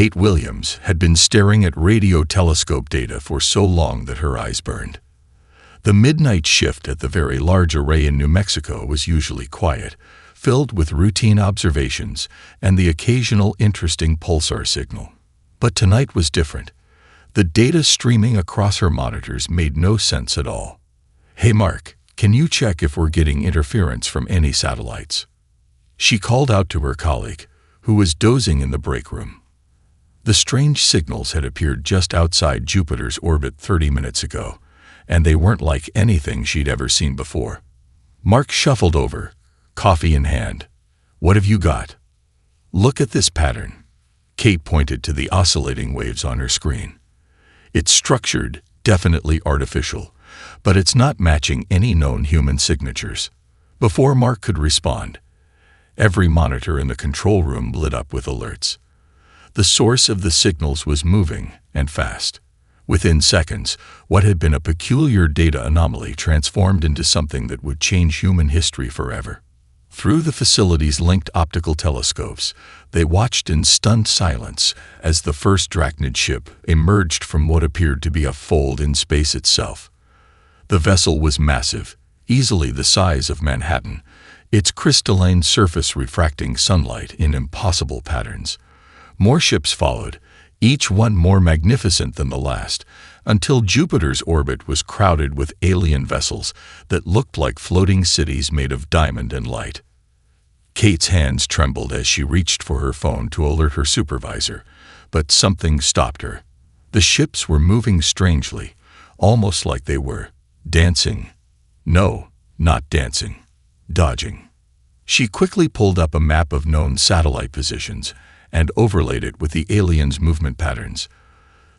Kate Williams had been staring at radio telescope data for so long that her eyes burned. The midnight shift at the Very Large Array in New Mexico was usually quiet, filled with routine observations and the occasional interesting pulsar signal. But tonight was different. The data streaming across her monitors made no sense at all. "Hey Mark, can you check if we're getting interference from any satellites?" She called out to her colleague, who was dozing in the break room. The strange signals had appeared just outside Jupiter's orbit 30 minutes ago, and they weren't like anything she'd ever seen before. Mark shuffled over, coffee in hand. "What have you got?" "Look at this pattern." Kate pointed to the oscillating waves on her screen. "It's structured, definitely artificial, but it's not matching any known human signatures." Before Mark could respond, every monitor in the control room lit up with alerts. The source of the signals was moving, and fast. Within seconds, what had been a peculiar data anomaly transformed into something that would change human history forever. Through the facility's linked optical telescopes, they watched in stunned silence as the first Drachnid ship emerged from what appeared to be a fold in space itself. The vessel was massive, easily the size of Manhattan, its crystalline surface refracting sunlight in impossible patterns. More ships followed, each one more magnificent than the last, until Jupiter's orbit was crowded with alien vessels that looked like floating cities made of diamond and light. Kate's hands trembled as she reached for her phone to alert her supervisor, but something stopped her. The ships were moving strangely, almost like they were dancing. No, not dancing. Dodging. She quickly pulled up a map of known satellite positions and overlaid it with the aliens' movement patterns.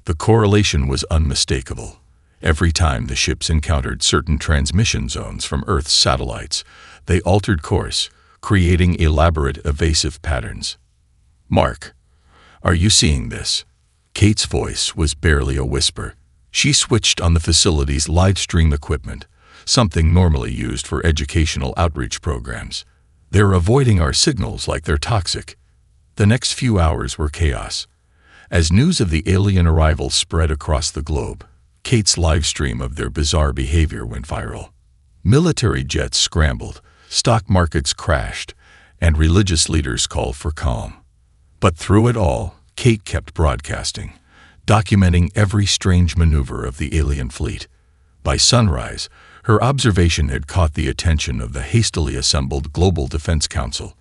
The correlation was unmistakable. Every time the ships encountered certain transmission zones from Earth's satellites, they altered course, creating elaborate evasive patterns. "Mark, are you seeing this?" Kate's voice was barely a whisper. She switched on the facility's live stream equipment, something normally used for educational outreach programs. "They're avoiding our signals like they're toxic." The next few hours were chaos. As news of the alien arrival spread across the globe, Kate's live stream of their bizarre behavior went viral. Military jets scrambled, stock markets crashed, and religious leaders called for calm. But through it all, Kate kept broadcasting, documenting every strange maneuver of the alien fleet. By sunrise, her observation had caught the attention of the hastily assembled Global Defense Council.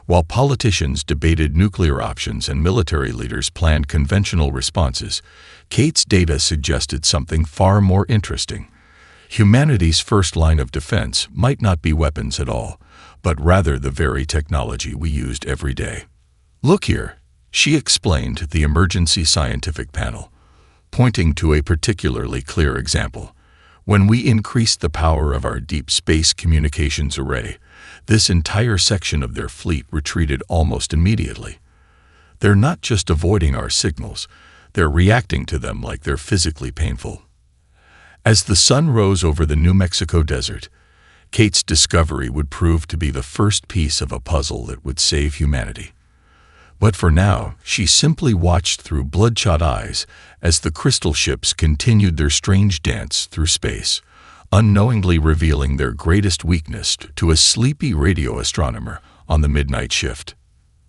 While politicians debated nuclear options and military leaders planned conventional responses, Kate's data suggested something far more interesting. Humanity's first line of defense might not be weapons at all, but rather the very technology we used every day. "Look here," she explained to the emergency scientific panel, pointing to a particularly clear example. "When we increased the power of our deep space communications array, this entire section of their fleet retreated almost immediately. They're not just avoiding our signals, they're reacting to them like they're physically painful." As the sun rose over the New Mexico desert, Kate's discovery would prove to be the first piece of a puzzle that would save humanity. But for now, she simply watched through bloodshot eyes as the crystal ships continued their strange dance through space, unknowingly revealing their greatest weakness to a sleepy radio astronomer on the midnight shift.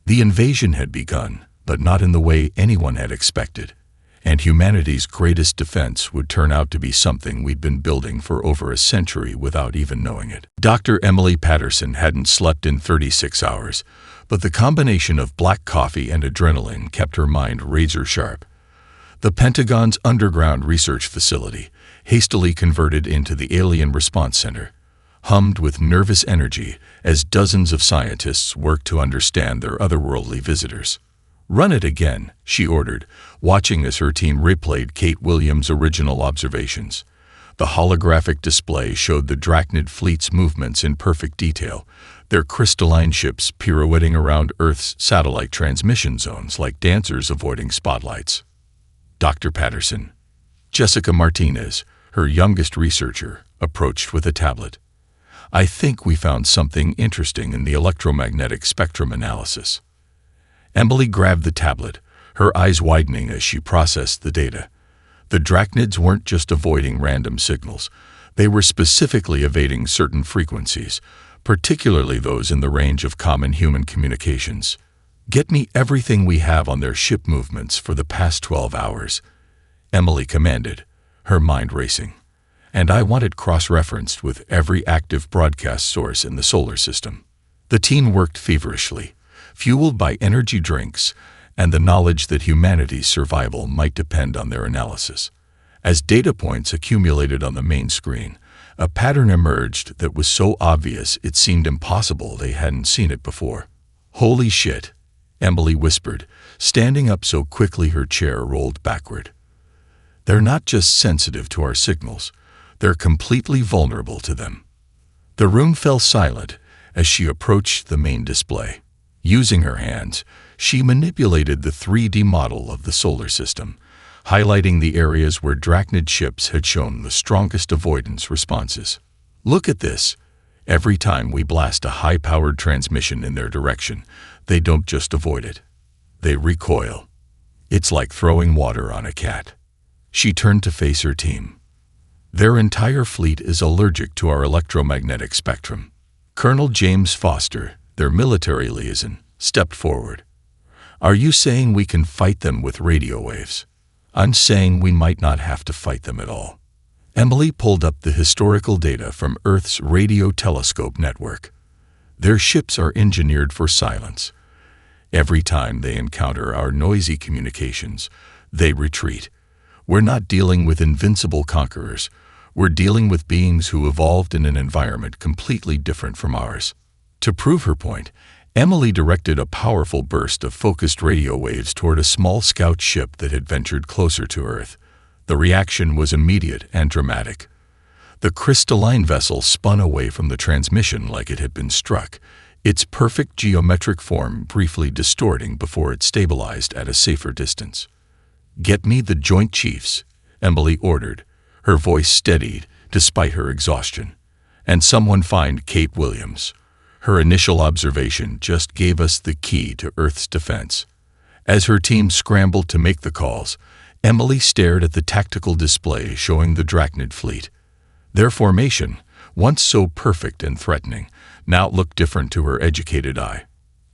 The invasion had begun, but not in the way anyone had expected, and humanity's greatest defense would turn out to be something we'd been building for over a century without even knowing it. Dr. Emily Patterson hadn't slept in 36 hours, but the combination of black coffee and adrenaline kept her mind razor sharp. The Pentagon's underground research facility, hastily converted into the Alien Response Center, hummed with nervous energy as dozens of scientists worked to understand their otherworldly visitors. "Run it again," she ordered, watching as her team replayed Kate Williams' original observations. The holographic display showed the Drachnid fleet's movements in perfect detail, their crystalline ships pirouetting around Earth's satellite transmission zones like dancers avoiding spotlights. Dr. Patterson, Jessica Martinez, her youngest researcher, approached with a tablet. "I think we found something interesting in the electromagnetic spectrum analysis." Emily grabbed the tablet, her eyes widening as she processed the data. The Drachnids weren't just avoiding random signals. They were specifically evading certain frequencies, particularly those in the range of common human communications. "Get me everything we have on their ship movements for the past 12 hours, Emily commanded, her mind racing. "And I want it cross-referenced with every active broadcast source in the solar system." The team worked feverishly, fueled by energy drinks and the knowledge that humanity's survival might depend on their analysis. As data points accumulated on the main screen, a pattern emerged that was so obvious it seemed impossible they hadn't seen it before. "Holy shit," Emily whispered, standing up so quickly her chair rolled backward. "They're not just sensitive to our signals, they're completely vulnerable to them." The room fell silent as she approached the main display. Using her hands, she manipulated the 3D model of the solar system, highlighting the areas where Drachnid ships had shown the strongest avoidance responses. "Look at this. Every time we blast a high-powered transmission in their direction, they don't just avoid it. They recoil. It's like throwing water on a cat." She turned to face her team. "Their entire fleet is allergic to our electromagnetic spectrum." Colonel James Foster, their military liaison, stepped forward. "Are you saying we can fight them with radio waves?" "I'm saying we might not have to fight them at all." Emily pulled up the historical data from Earth's radio telescope network. "Their ships are engineered for silence. Every time they encounter our noisy communications, they retreat. We're not dealing with invincible conquerors. We're dealing with beings who evolved in an environment completely different from ours." To prove her point, Emily directed a powerful burst of focused radio waves toward a small scout ship that had ventured closer to Earth. The reaction was immediate and dramatic. The crystalline vessel spun away from the transmission like it had been struck, its perfect geometric form briefly distorting before it stabilized at a safer distance. "Get me the Joint Chiefs," Emily ordered, her voice steadied despite her exhaustion. "And someone find Kate Williams. Her initial observation just gave us the key to Earth's defense." As her team scrambled to make the calls, Emily stared at the tactical display showing the Drachnid fleet. Their formation, once so perfect and threatening, now looked different to her educated eye.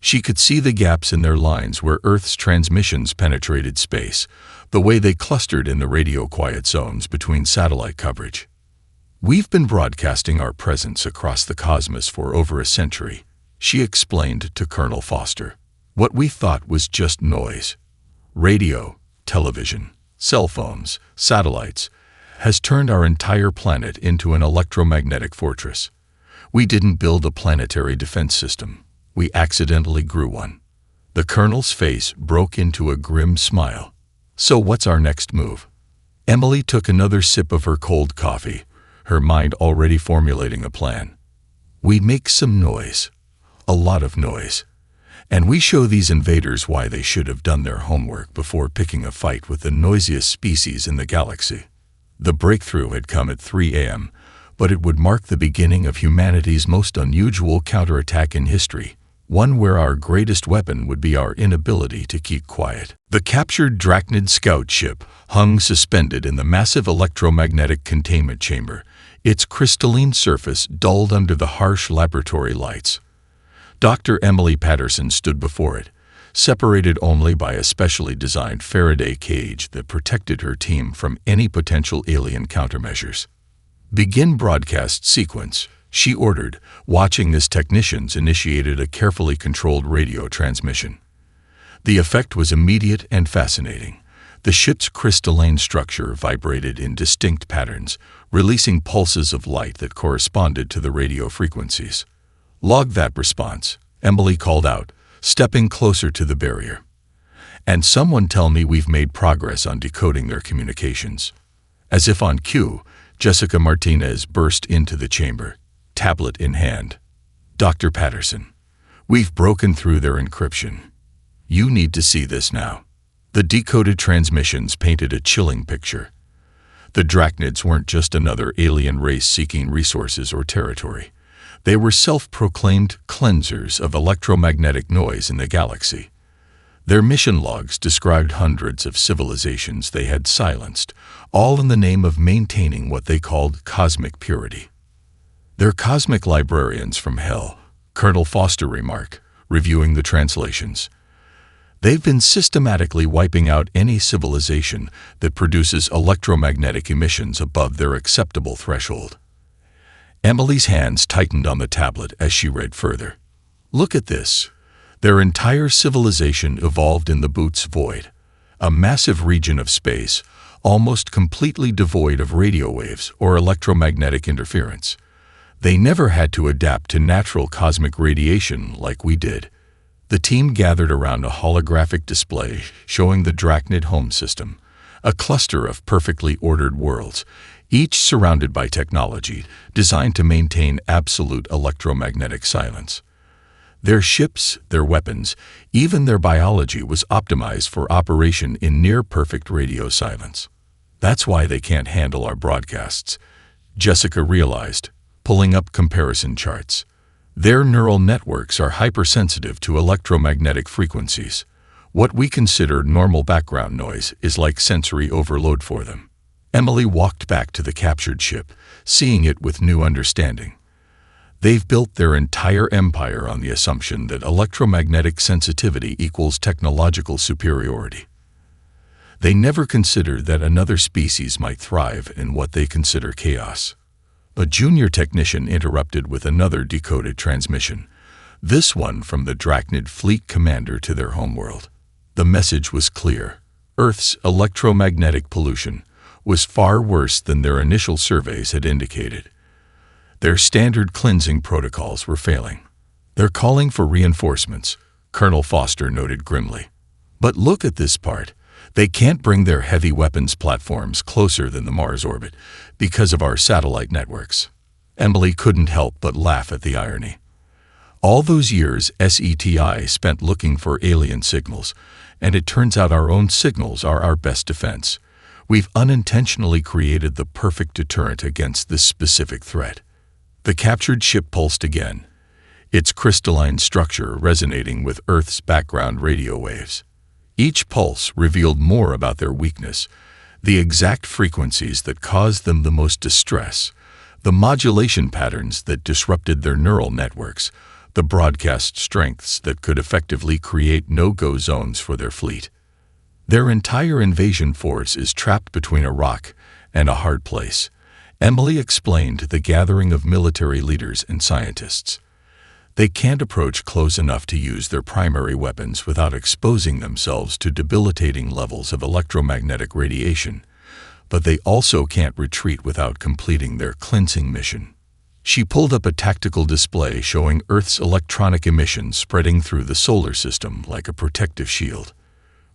She could see the gaps in their lines where Earth's transmissions penetrated space, the way they clustered in the radio-quiet zones between satellite coverage. "We've been broadcasting our presence across the cosmos for over a century," she explained to Colonel Foster. "What we thought was just noise. Radio, television, cell phones, satellites, has turned our entire planet into an electromagnetic fortress. We didn't build a planetary defense system. We accidentally grew one." The colonel's face broke into a grim smile. "So what's our next move?" Emily took another sip of her cold coffee, her mind already formulating a plan. "We make some noise. A lot of noise. And we show these invaders why they should have done their homework before picking a fight with the noisiest species in the galaxy." The breakthrough had come at 3 a.m., but it would mark the beginning of humanity's most unusual counterattack in history, one where our greatest weapon would be our inability to keep quiet. The captured Drachnid scout ship hung suspended in the massive electromagnetic containment chamber, its crystalline surface dulled under the harsh laboratory lights. Dr. Emily Patterson stood before it, separated only by a specially designed Faraday cage that protected her team from any potential alien countermeasures. "Begin broadcast sequence," she ordered, watching as technicians initiated a carefully controlled radio transmission. The effect was immediate and fascinating. The ship's crystalline structure vibrated in distinct patterns, releasing pulses of light that corresponded to the radio frequencies. "Log that response," Emily called out, stepping closer to the barrier. "And someone tell me we've made progress on decoding their communications." As if on cue, Jessica Martinez burst into the chamber, tablet in hand. "Dr. Patterson, we've broken through their encryption. You need to see this now." The decoded transmissions painted a chilling picture. The Drachnids weren't just another alien race seeking resources or territory. They were self-proclaimed cleansers of electromagnetic noise in the galaxy. Their mission logs described hundreds of civilizations they had silenced, all in the name of maintaining what they called cosmic purity. "They're cosmic librarians from hell," Colonel Foster remarked, reviewing the translations. "They've been systematically wiping out any civilization that produces electromagnetic emissions above their acceptable threshold." Emily's hands tightened on the tablet as she read further. "Look at this. Their entire civilization evolved in the Boots Void, a massive region of space, almost completely devoid of radio waves or electromagnetic interference. They never had to adapt to natural cosmic radiation like we did." The team gathered around a holographic display showing the Drachnid home system, a cluster of perfectly ordered worlds, each surrounded by technology designed to maintain absolute electromagnetic silence. Their ships, their weapons, even their biology was optimized for operation in near-perfect radio silence. "That's why they can't handle our broadcasts," Jessica realized, pulling up comparison charts. "Their neural networks are hypersensitive to electromagnetic frequencies. What we consider normal background noise is like sensory overload for them." Emily walked back to the captured ship, seeing it with new understanding. They've built their entire empire on the assumption that electromagnetic sensitivity equals technological superiority. They never considered that another species might thrive in what they consider chaos. A junior technician interrupted with another decoded transmission, this one from the Drachnid fleet commander to their homeworld. The message was clear. Earth's electromagnetic pollution was far worse than their initial surveys had indicated. Their standard cleansing protocols were failing. "They're calling for reinforcements," Colonel Foster noted grimly. "But look at this part. They can't bring their heavy weapons platforms closer than the Mars orbit because of our satellite networks." Emily couldn't help but laugh at the irony. All those years SETI spent looking for alien signals, and it turns out our own signals are our best defense. We've unintentionally created the perfect deterrent against this specific threat. The captured ship pulsed again, its crystalline structure resonating with Earth's background radio waves. Each pulse revealed more about their weakness, the exact frequencies that caused them the most distress, the modulation patterns that disrupted their neural networks, the broadcast strengths that could effectively create no-go zones for their fleet. "Their entire invasion force is trapped between a rock and a hard place," Emily explained to the gathering of military leaders and scientists. "They can't approach close enough to use their primary weapons without exposing themselves to debilitating levels of electromagnetic radiation, but they also can't retreat without completing their cleansing mission." She pulled up a tactical display showing Earth's electronic emissions spreading through the solar system like a protective shield.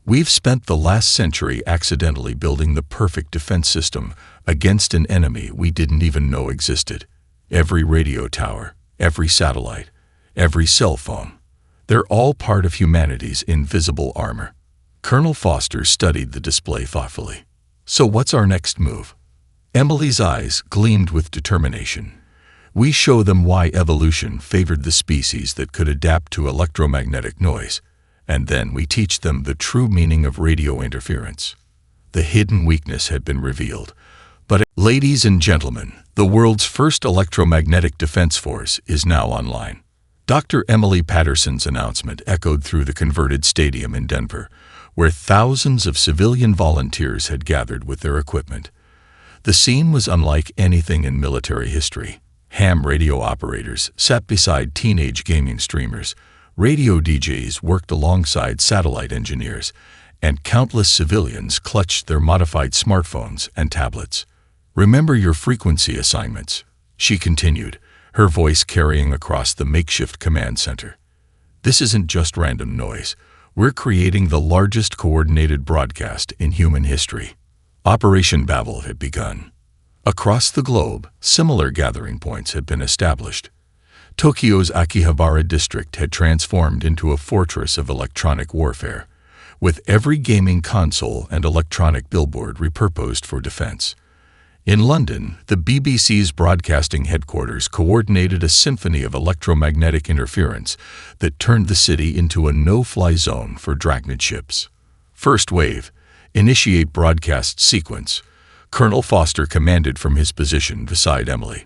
"We've spent the last century accidentally building the perfect defense system against an enemy we didn't even know existed. Every radio tower, every satellite, every cell phone. They're all part of humanity's invisible armor." Colonel Foster studied the display thoughtfully. "So what's our next move?" Emily's eyes gleamed with determination. "We show them why evolution favored the species that could adapt to electromagnetic noise, and then we teach them the true meaning of radio interference." The hidden weakness had been revealed. But, ladies and gentlemen, the world's first electromagnetic defense force is now online. Dr. Emily Patterson's announcement echoed through the converted stadium in Denver, where thousands of civilian volunteers had gathered with their equipment. The scene was unlike anything in military history. Ham radio operators sat beside teenage gaming streamers, radio DJs worked alongside satellite engineers, and countless civilians clutched their modified smartphones and tablets. "Remember your frequency assignments," she continued, her voice carrying across the makeshift command center. "This isn't just random noise. We're creating the largest coordinated broadcast in human history." Operation Babel had begun. Across the globe, similar gathering points had been established. Tokyo's Akihabara district had transformed into a fortress of electronic warfare, with every gaming console and electronic billboard repurposed for defense. In London, the BBC's broadcasting headquarters coordinated a symphony of electromagnetic interference that turned the city into a no-fly zone for Drachnid ships. First wave, initiate broadcast sequence. Colonel Foster commanded from his position beside Emily.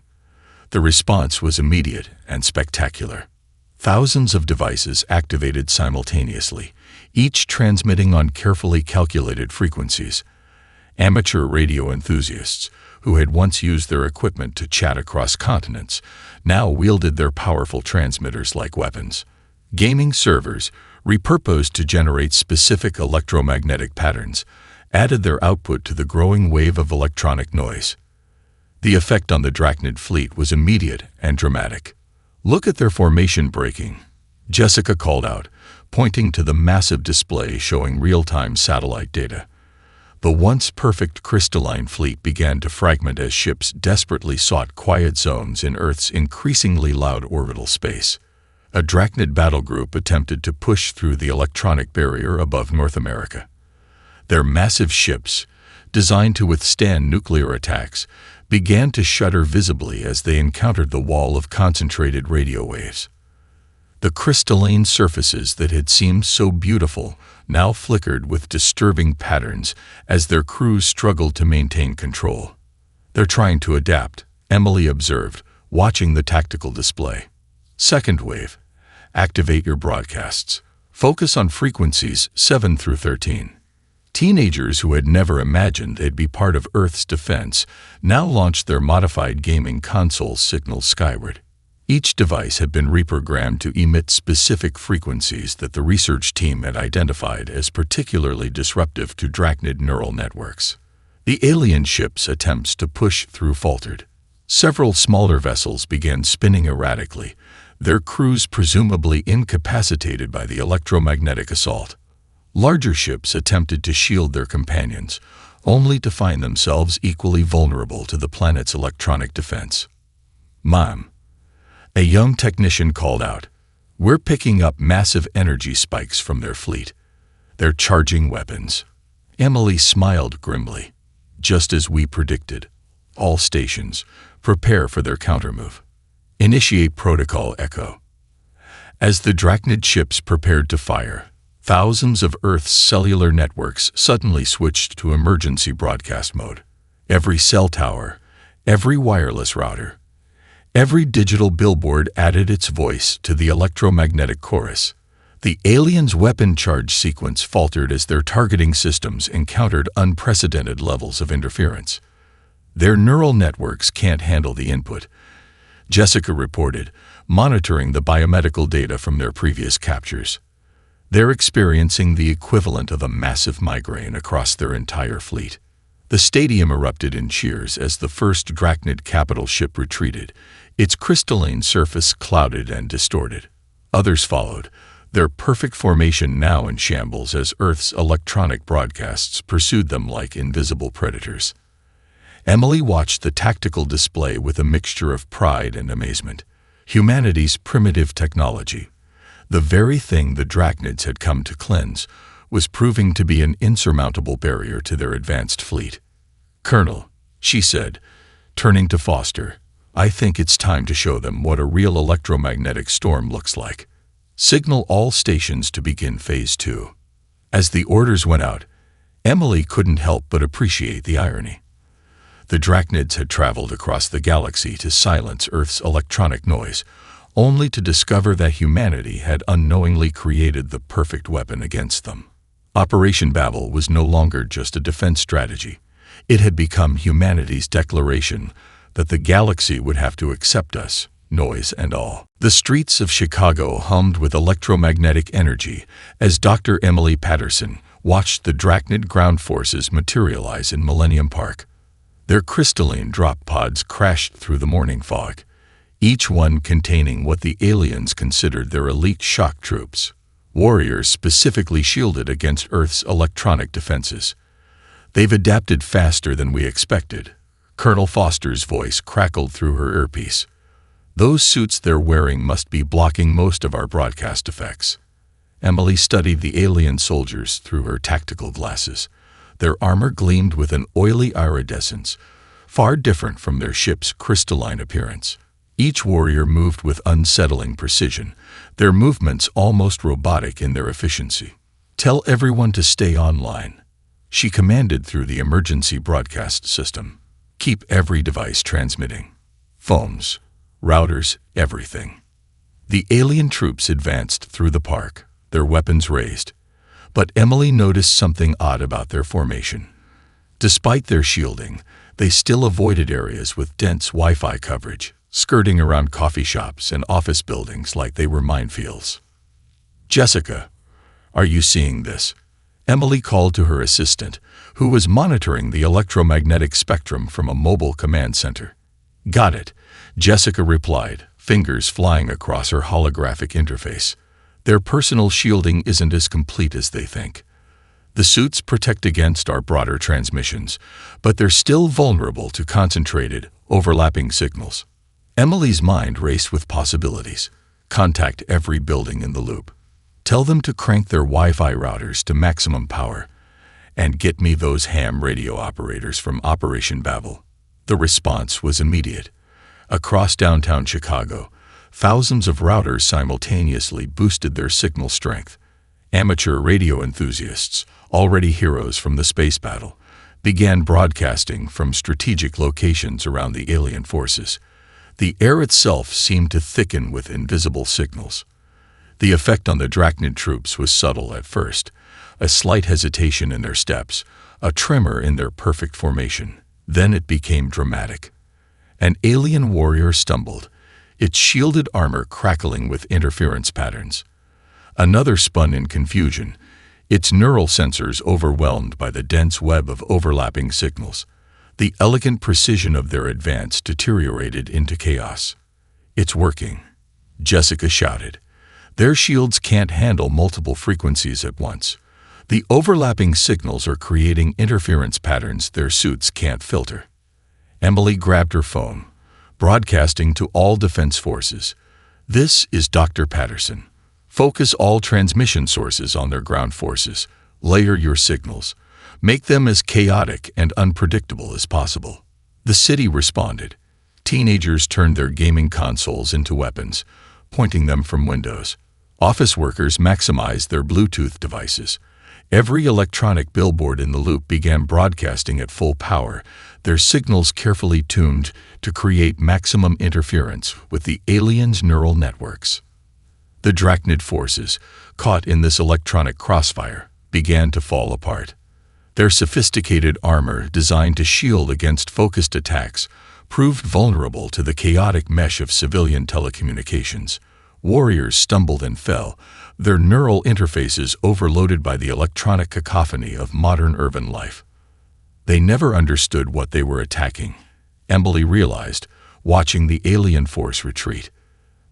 The response was immediate and spectacular. Thousands of devices activated simultaneously, each transmitting on carefully calculated frequencies. Amateur radio enthusiasts, who had once used their equipment to chat across continents, now wielded their powerful transmitters like weapons. Gaming servers, repurposed to generate specific electromagnetic patterns, added their output to the growing wave of electronic noise. The effect on the Drachnid fleet was immediate and dramatic. "Look at their formation breaking," Jessica called out, pointing to the massive display showing real-time satellite data. The once perfect crystalline fleet began to fragment as ships desperately sought quiet zones in Earth's increasingly loud orbital space. A Drachnid battle group attempted to push through the electronic barrier above North America. Their massive ships, designed to withstand nuclear attacks, began to shudder visibly as they encountered the wall of concentrated radio waves. The crystalline surfaces that had seemed so beautiful now flickered with disturbing patterns as their crews struggled to maintain control. "They're trying to adapt," Emily observed, watching the tactical display. Second wave, activate your broadcasts. Focus on frequencies 7 through 13. Teenagers who had never imagined they'd be part of Earth's defense now launched their modified gaming console signals skyward. Each device had been reprogrammed to emit specific frequencies that the research team had identified as particularly disruptive to Drachnid neural networks. The alien ship's attempts to push through faltered. Several smaller vessels began spinning erratically, their crews presumably incapacitated by the electromagnetic assault. Larger ships attempted to shield their companions, only to find themselves equally vulnerable to the planet's electronic defense. "Mom," a young technician called out, "we're picking up massive energy spikes from their fleet. They're charging weapons." Emily smiled grimly. "Just as we predicted. All stations, prepare for their countermove. Initiate Protocol Echo." As the Drachnid ships prepared to fire, thousands of Earth's cellular networks suddenly switched to emergency broadcast mode. Every cell tower, every wireless router, every digital billboard added its voice to the electromagnetic chorus. The aliens' weapon charge sequence faltered as their targeting systems encountered unprecedented levels of interference. "Their neural networks can't handle the input," Jessica reported, monitoring the biomedical data from their previous captures. "They're experiencing the equivalent of a massive migraine across their entire fleet." The stadium erupted in cheers as the first Drachnid capital ship retreated, its crystalline surface clouded and distorted. Others followed, their perfect formation now in shambles as Earth's electronic broadcasts pursued them like invisible predators. Emily watched the tactical display with a mixture of pride and amazement. Humanity's primitive technology, the very thing the Drachnids had come to cleanse, was proving to be an insurmountable barrier to their advanced fleet. "Colonel," she said, turning to Foster, "I think it's time to show them what a real electromagnetic storm looks like. Signal all stations to begin Phase 2. As the orders went out, Emily couldn't help but appreciate the irony. The Drachnids had traveled across the galaxy to silence Earth's electronic noise, only to discover that humanity had unknowingly created the perfect weapon against them. Operation Babel was no longer just a defense strategy. It had become humanity's declaration that the galaxy would have to accept us, noise and all. The streets of Chicago hummed with electromagnetic energy as Dr. Emily Patterson watched the Drachnid ground forces materialize in Millennium Park. Their crystalline drop pods crashed through the morning fog, each one containing what the aliens considered their elite shock troops, warriors specifically shielded against Earth's electronic defenses. "They've adapted faster than we expected," Colonel Foster's voice crackled through her earpiece. "Those suits they're wearing must be blocking most of our broadcast effects." Emily studied the alien soldiers through her tactical glasses. Their armor gleamed with an oily iridescence, far different from their ship's crystalline appearance. Each warrior moved with unsettling precision, their movements almost robotic in their efficiency. "Tell everyone to stay online," she commanded through the emergency broadcast system. "Keep every device transmitting. Phones, routers, everything." The alien troops advanced through the park, their weapons raised. But Emily noticed something odd about their formation. Despite their shielding, they still avoided areas with dense Wi-Fi coverage, skirting around coffee shops and office buildings like they were minefields. "Jessica, are you seeing this?" Emily called to her assistant, who was monitoring the electromagnetic spectrum from a mobile command center. "Got it," Jessica replied, fingers flying across her holographic interface. "Their personal shielding isn't as complete as they think. The suits protect against our broader transmissions, but they're still vulnerable to concentrated, overlapping signals." Emily's mind raced with possibilities. Contact every building in the loop. Tell them to crank their Wi-Fi routers to maximum power. And get me those ham radio operators from Operation Babel. The response was immediate. Across downtown Chicago, thousands of routers simultaneously boosted their signal strength. Amateur radio enthusiasts, already heroes from the space battle, began broadcasting from strategic locations around the alien forces. The air itself seemed to thicken with invisible signals. The effect on the Drachnid troops was subtle at first, a slight hesitation in their steps, a tremor in their perfect formation. Then it became dramatic. An alien warrior stumbled, its shielded armor crackling with interference patterns. Another spun in confusion, its neural sensors overwhelmed by the dense web of overlapping signals. The elegant precision of their advance deteriorated into chaos. "It's working," Jessica shouted. "Their shields can't handle multiple frequencies at once. The overlapping signals are creating interference patterns their suits can't filter." Emily grabbed her phone, broadcasting to all defense forces. "This is Dr. Patterson. Focus all transmission sources on their ground forces. Layer your signals. Make them as chaotic and unpredictable as possible." The city responded. Teenagers turned their gaming consoles into weapons, pointing them from windows. Office workers maximized their Bluetooth devices. Every electronic billboard in the loop began broadcasting at full power, their signals carefully tuned to create maximum interference with the aliens' neural networks. The Drachnid forces, caught in this electronic crossfire, began to fall apart. Their sophisticated armor, designed to shield against focused attacks, proved vulnerable to the chaotic mesh of civilian telecommunications. Warriors stumbled and fell, their neural interfaces overloaded by the electronic cacophony of modern urban life. They never understood what they were attacking, Emily realized, watching the alien force retreat.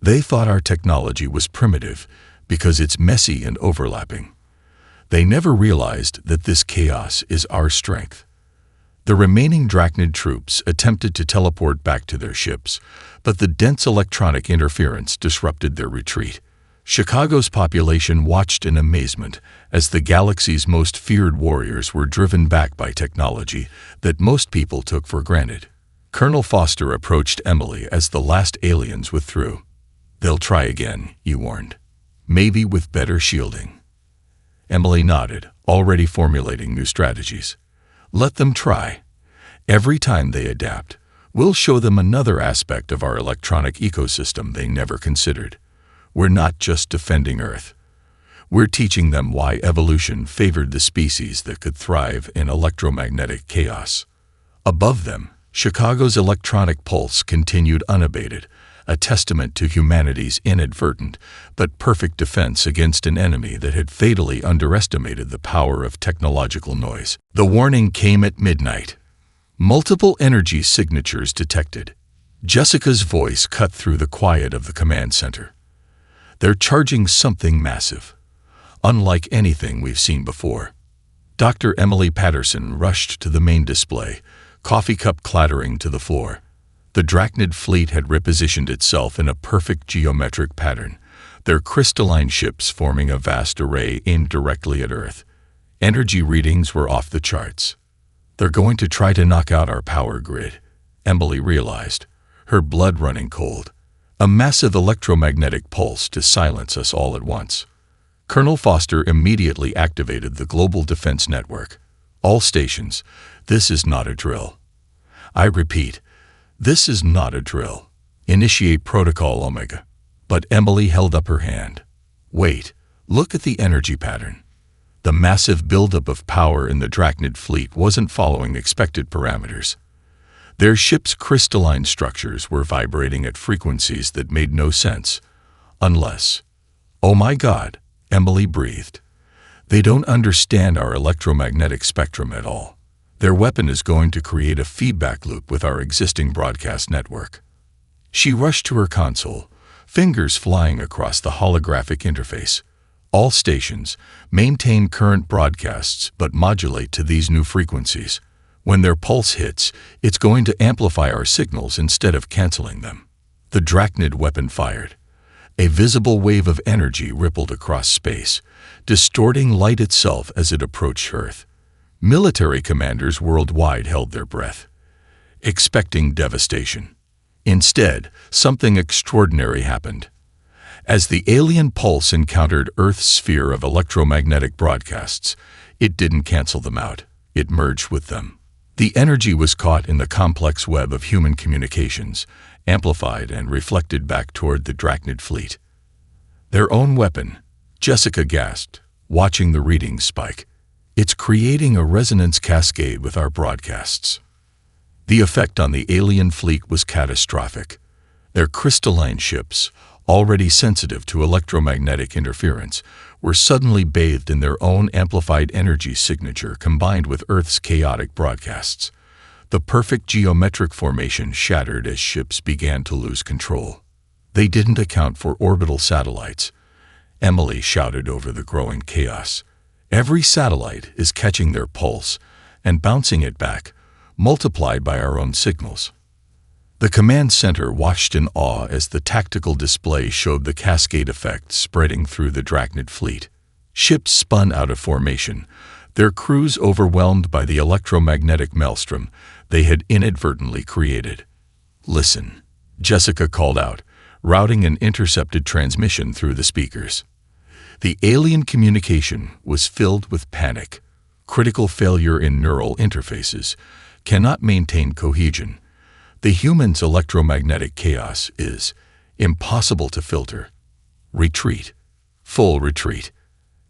They thought our technology was primitive because it's messy and overlapping. They never realized that this chaos is our strength. The remaining Drachnid troops attempted to teleport back to their ships, but the dense electronic interference disrupted their retreat. Chicago's population watched in amazement as the galaxy's most feared warriors were driven back by technology that most people took for granted. Colonel Foster approached Emily as the last aliens withdrew. "They'll try again," he warned. "Maybe with better shielding." Emily nodded, already formulating new strategies. "Let them try. Every time they adapt, we'll show them another aspect of our electronic ecosystem they never considered. We're not just defending Earth. We're teaching them why evolution favored the species that could thrive in electromagnetic chaos." Above them, Chicago's electronic pulse continued unabated, a testament to humanity's inadvertent but perfect defense against an enemy that had fatally underestimated the power of technological noise. The warning came at midnight. Multiple energy signatures detected. Jessica's voice cut through the quiet of the command center. "They're charging something massive, unlike anything we've seen before." Dr. Emily Patterson rushed to the main display, coffee cup clattering to the floor. The Drachnid fleet had repositioned itself in a perfect geometric pattern, their crystalline ships forming a vast array aimed directly at Earth. Energy readings were off the charts. "They're going to try to knock out our power grid," Emily realized, her blood running cold. A massive electromagnetic pulse to silence us all at once. Colonel Foster immediately activated the Global Defense Network. All stations, this is not a drill. I repeat, this is not a drill. Initiate Protocol Omega. But Emily held up her hand. Wait, look at the energy pattern. The massive buildup of power in the Drachnid fleet wasn't following expected parameters. Their ship's crystalline structures were vibrating at frequencies that made no sense. Unless... Oh my God, Emily breathed. They don't understand our electromagnetic spectrum at all. Their weapon is going to create a feedback loop with our existing broadcast network. She rushed to her console, fingers flying across the holographic interface. All stations maintain current broadcasts but modulate to these new frequencies. When their pulse hits, it's going to amplify our signals instead of canceling them. The Drachnid weapon fired. A visible wave of energy rippled across space, distorting light itself as it approached Earth. Military commanders worldwide held their breath, expecting devastation. Instead, something extraordinary happened. As the alien pulse encountered Earth's sphere of electromagnetic broadcasts, it didn't cancel them out, it merged with them. The energy was caught in the complex web of human communications, amplified and reflected back toward the Drachnid fleet. Their own weapon, Jessica gasped, watching the readings spike. It's creating a resonance cascade with our broadcasts. The effect on the alien fleet was catastrophic. Their crystalline ships, already sensitive to electromagnetic interference, were suddenly bathed in their own amplified energy signature combined with Earth's chaotic broadcasts. The perfect geometric formation shattered as ships began to lose control. They didn't account for orbital satellites. Emily shouted over the growing chaos. Every satellite is catching their pulse and bouncing it back, multiplied by our own signals. The command center watched in awe as the tactical display showed the cascade effect spreading through the Drachnid fleet. Ships spun out of formation, their crews overwhelmed by the electromagnetic maelstrom they had inadvertently created. Listen, Jessica called out, routing an intercepted transmission through the speakers. The alien communication was filled with panic. Critical failure in neural interfaces cannot maintain cohesion. The human's electromagnetic chaos is impossible to filter. Retreat. Full retreat.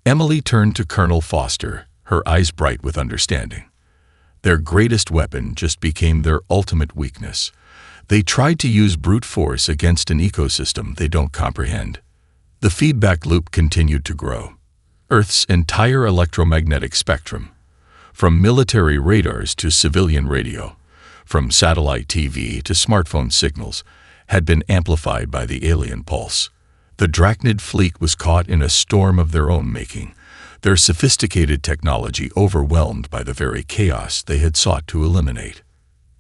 Emily turned to Colonel Foster, her eyes bright with understanding. Their greatest weapon just became their ultimate weakness. They tried to use brute force against an ecosystem they don't comprehend. The feedback loop continued to grow. Earth's entire electromagnetic spectrum, from military radars to civilian radio, from satellite TV to smartphone signals, had been amplified by the alien pulse. The Drachnid fleet was caught in a storm of their own making, their sophisticated technology overwhelmed by the very chaos they had sought to eliminate.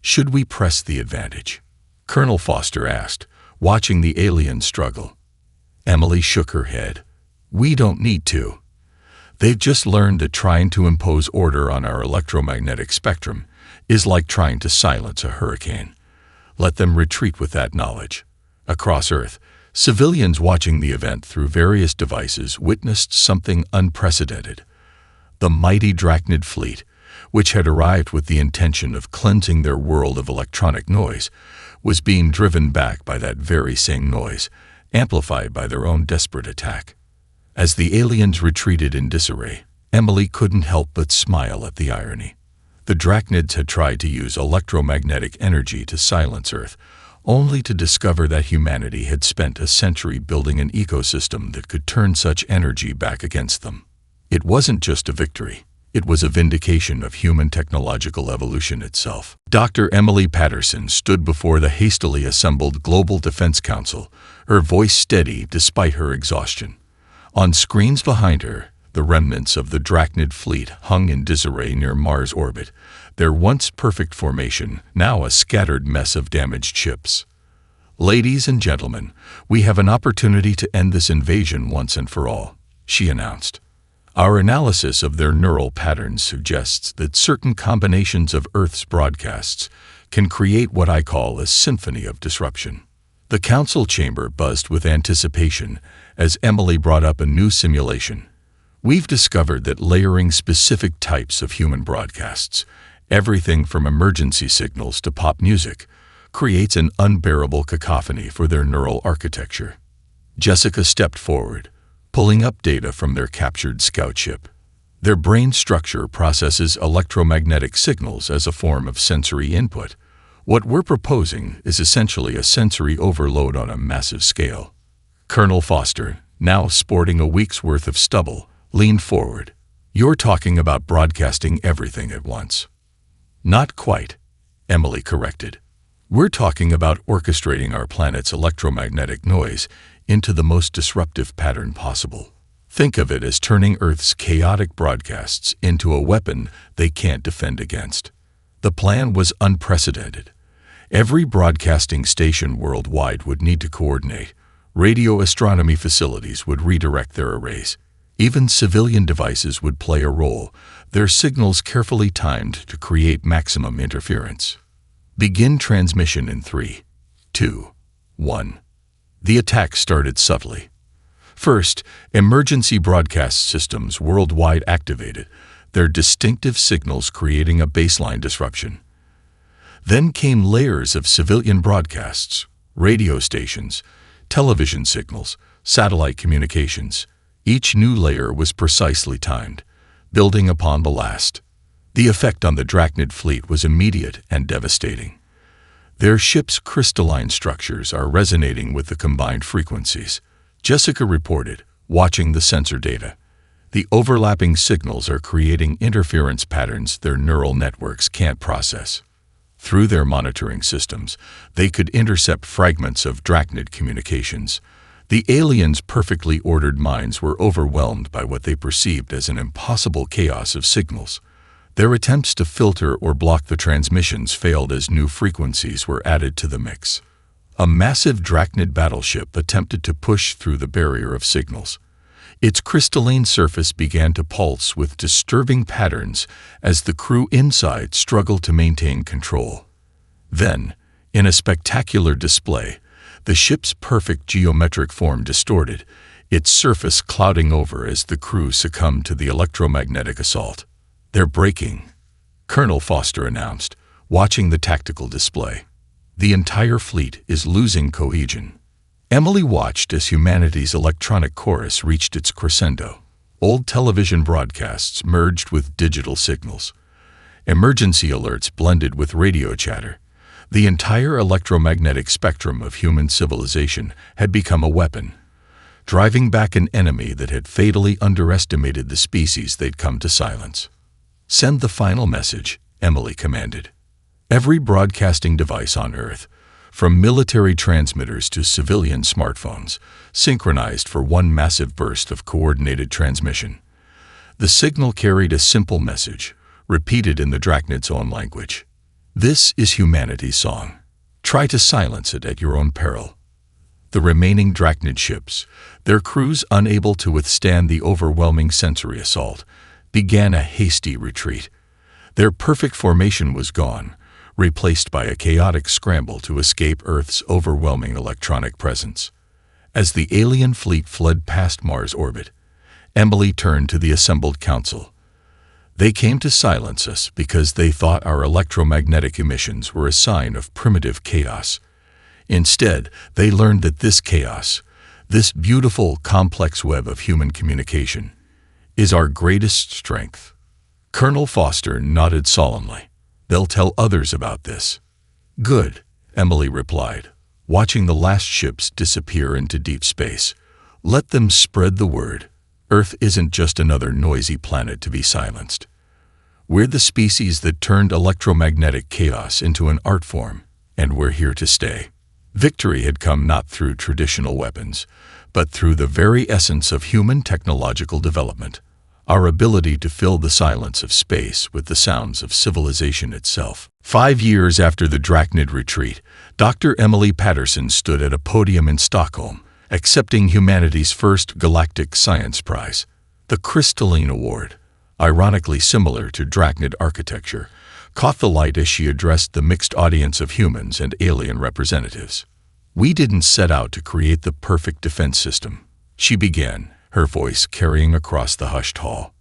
Should we press the advantage? Colonel Foster asked, watching the aliens struggle. Emily shook her head. We don't need to. They've just learned that trying to impose order on our electromagnetic spectrum is like trying to silence a hurricane. Let them retreat with that knowledge. Across Earth, civilians watching the event through various devices witnessed something unprecedented. The mighty Drachnid fleet, which had arrived with the intention of cleansing their world of electronic noise, was being driven back by that very same noise, amplified by their own desperate attack. As the aliens retreated in disarray, Emily couldn't help but smile at the irony. The Drachnids had tried to use electromagnetic energy to silence Earth, only to discover that humanity had spent a century building an ecosystem that could turn such energy back against them. It wasn't just a victory. It was a vindication of human technological evolution itself. Dr. Emily Patterson stood before the hastily assembled Global Defense Council, her voice steady despite her exhaustion. On screens behind her, the remnants of the Drachnid fleet hung in disarray near Mars orbit, their once perfect formation now a scattered mess of damaged ships. Ladies and gentlemen, we have an opportunity to end this invasion once and for all, she announced. Our analysis of their neural patterns suggests that certain combinations of Earth's broadcasts can create what I call a symphony of disruption. The council chamber buzzed with anticipation as Emily brought up a new simulation. We've discovered that layering specific types of human broadcasts, everything from emergency signals to pop music, creates an unbearable cacophony for their neural architecture. Jessica stepped forward, pulling up data from their captured scout ship. Their brain structure processes electromagnetic signals as a form of sensory input. What we're proposing is essentially a sensory overload on a massive scale. Colonel Foster, now sporting a week's worth of stubble, leaned forward. You're talking about broadcasting everything at once. Not quite, Emily corrected. We're talking about orchestrating our planet's electromagnetic noise into the most disruptive pattern possible. Think of it as turning Earth's chaotic broadcasts into a weapon they can't defend against. The plan was unprecedented. Every broadcasting station worldwide would need to coordinate. Radio astronomy facilities would redirect their arrays. Even civilian devices would play a role, their signals carefully timed to create maximum interference. Begin transmission in 3, 2, 1. The attack started subtly. First, emergency broadcast systems worldwide activated, their distinctive signals creating a baseline disruption. Then came layers of civilian broadcasts, radio stations, television signals, satellite communications. Each new layer was precisely timed, building upon the last. The effect on the Drachnid fleet was immediate and devastating. Their ship's crystalline structures are resonating with the combined frequencies. Jessica reported, watching the sensor data. The overlapping signals are creating interference patterns their neural networks can't process. Through their monitoring systems, they could intercept fragments of Drachnid communications. The aliens' perfectly ordered minds were overwhelmed by what they perceived as an impossible chaos of signals. Their attempts to filter or block the transmissions failed as new frequencies were added to the mix. A massive Drachnid battleship attempted to push through the barrier of signals. Its crystalline surface began to pulse with disturbing patterns as the crew inside struggled to maintain control. Then, in a spectacular display, the ship's perfect geometric form distorted, its surface clouding over as the crew succumbed to the electromagnetic assault. "They're breaking," Colonel Foster announced, watching the tactical display. "The entire fleet is losing cohesion." Emily watched as humanity's electronic chorus reached its crescendo. Old television broadcasts merged with digital signals. Emergency alerts blended with radio chatter. The entire electromagnetic spectrum of human civilization had become a weapon, driving back an enemy that had fatally underestimated the species they'd come to silence. "Send the final message," Emily commanded. Every broadcasting device on Earth, from military transmitters to civilian smartphones, synchronized for one massive burst of coordinated transmission. The signal carried a simple message, repeated in the Drachnid's own language. "This is humanity's song. Try to silence it at your own peril." The remaining Drachnid ships, their crews unable to withstand the overwhelming sensory assault, began a hasty retreat. Their perfect formation was gone, replaced by a chaotic scramble to escape Earth's overwhelming electronic presence. As the alien fleet fled past Mars' orbit, Emily turned to the assembled council. "They came to silence us because they thought our electromagnetic emissions were a sign of primitive chaos. Instead, they learned that this chaos, this beautiful, complex web of human communication, is our greatest strength." Colonel Foster nodded solemnly. "They'll tell others about this." "Good," Emily replied, watching the last ships disappear into deep space. "Let them spread the word. Earth isn't just another noisy planet to be silenced. We're the species that turned electromagnetic chaos into an art form, and we're here to stay." Victory had come not through traditional weapons, but through the very essence of human technological development, our ability to fill the silence of space with the sounds of civilization itself. 5 years after the Drachnid retreat, Dr. Emily Patterson stood at a podium in Stockholm, accepting humanity's first Galactic Science Prize, the Crystalline Award, ironically similar to Drachnid architecture, caught the light as she addressed the mixed audience of humans and alien representatives. "We didn't set out to create the perfect defense system," she began, her voice carrying across the hushed hall.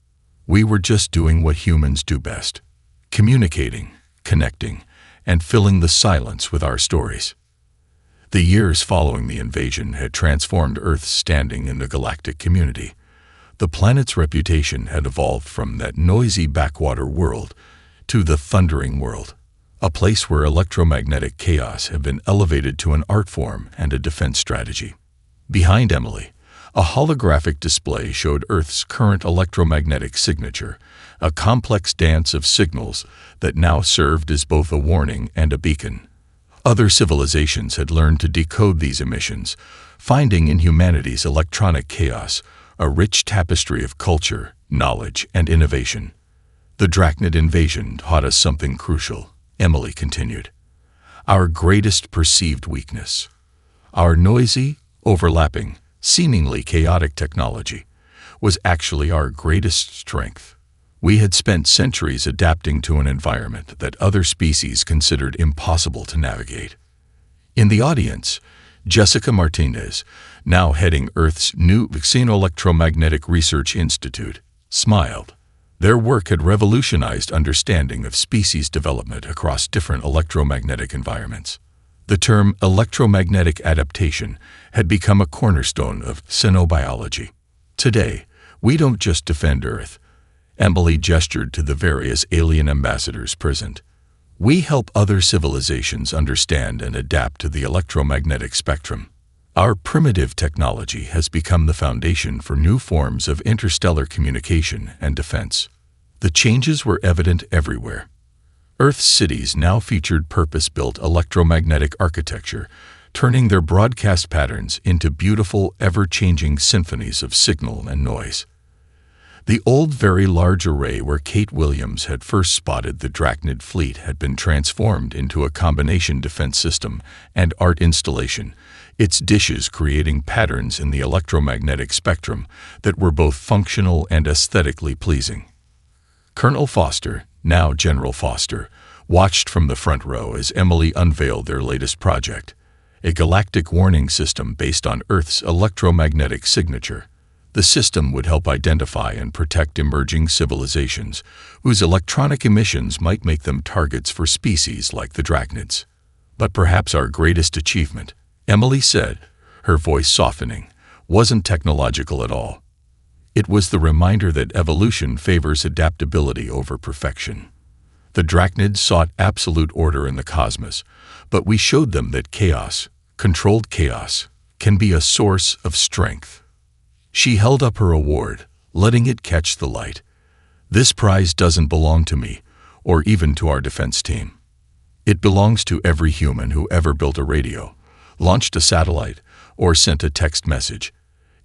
"We were just doing what humans do best, communicating, connecting, and filling the silence with our stories." The years following the invasion had transformed Earth's standing in the galactic community. The planet's reputation had evolved from that noisy backwater world to the thundering world, a place where electromagnetic chaos had been elevated to an art form and a defense strategy. Behind Emily, a holographic display showed Earth's current electromagnetic signature, a complex dance of signals that now served as both a warning and a beacon. Other civilizations had learned to decode these emissions, finding in humanity's electronic chaos a rich tapestry of culture, knowledge, and innovation. "The Drachnid invasion taught us something crucial," Emily continued. "Our greatest perceived weakness. Our noisy, overlapping, seemingly chaotic technology was actually our greatest strength. We had spent centuries adapting to an environment that other species considered impossible to navigate." In the audience, Jessica Martinez, now heading Earth's new Electromagnetic Research Institute, smiled. Their work had revolutionized understanding of species development across different electromagnetic environments. The term electromagnetic adaptation had become a cornerstone of xenobiology. "Today, we don't just defend Earth," Emily gestured to the various alien ambassadors present. "We help other civilizations understand and adapt to the electromagnetic spectrum. Our primitive technology has become the foundation for new forms of interstellar communication and defense." The changes were evident everywhere. Earth's cities now featured purpose-built electromagnetic architecture, turning their broadcast patterns into beautiful, ever-changing symphonies of signal and noise. The old Very Large Array where Kate Williams had first spotted the Drachnid fleet had been transformed into a combination defense system and art installation, its dishes creating patterns in the electromagnetic spectrum that were both functional and aesthetically pleasing. Colonel Foster, now General Foster, watched from the front row as Emily unveiled their latest project, a galactic warning system based on Earth's electromagnetic signature. The system would help identify and protect emerging civilizations whose electronic emissions might make them targets for species like the Drachnids. "But perhaps our greatest achievement," Emily said, her voice softening, "wasn't technological at all. It was the reminder that evolution favors adaptability over perfection. The Drachnids sought absolute order in the cosmos, but we showed them that chaos, controlled chaos, can be a source of strength." She held up her award, letting it catch the light. "This prize doesn't belong to me, or even to our defense team. It belongs to every human who ever built a radio, launched a satellite, or sent a text message.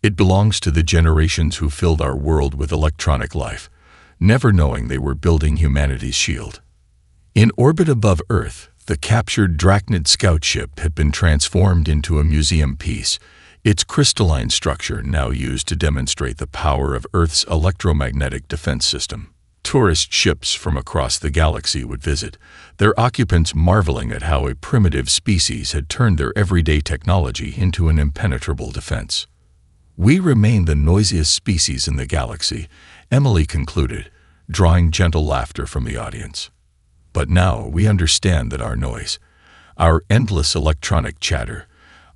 It belongs to the generations who filled our world with electronic life, never knowing they were building humanity's shield." In orbit above Earth, the captured Drachnid scout ship had been transformed into a museum piece, its crystalline structure now used to demonstrate the power of Earth's electromagnetic defense system. Tourist ships from across the galaxy would visit, their occupants marveling at how a primitive species had turned their everyday technology into an impenetrable defense. "We remain the noisiest species in the galaxy," Emily concluded, drawing gentle laughter from the audience. "But now we understand that our noise, our endless electronic chatter,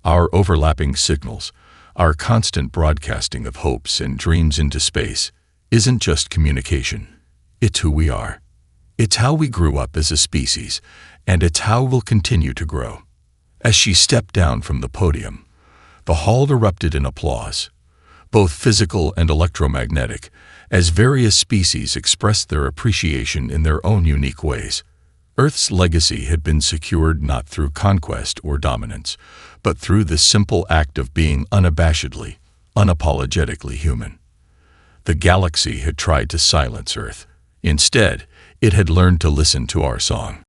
our overlapping signals, our constant broadcasting of hopes and dreams into space, isn't just communication. It's who we are. It's how we grew up as a species, and it's how we'll continue to grow." As she stepped down from the podium, the hall erupted in applause, both physical and electromagnetic, as various species expressed their appreciation in their own unique ways. Earth's legacy had been secured not through conquest or dominance, but through the simple act of being unabashedly, unapologetically human. The galaxy had tried to silence Earth. Instead, it had learned to listen to our song.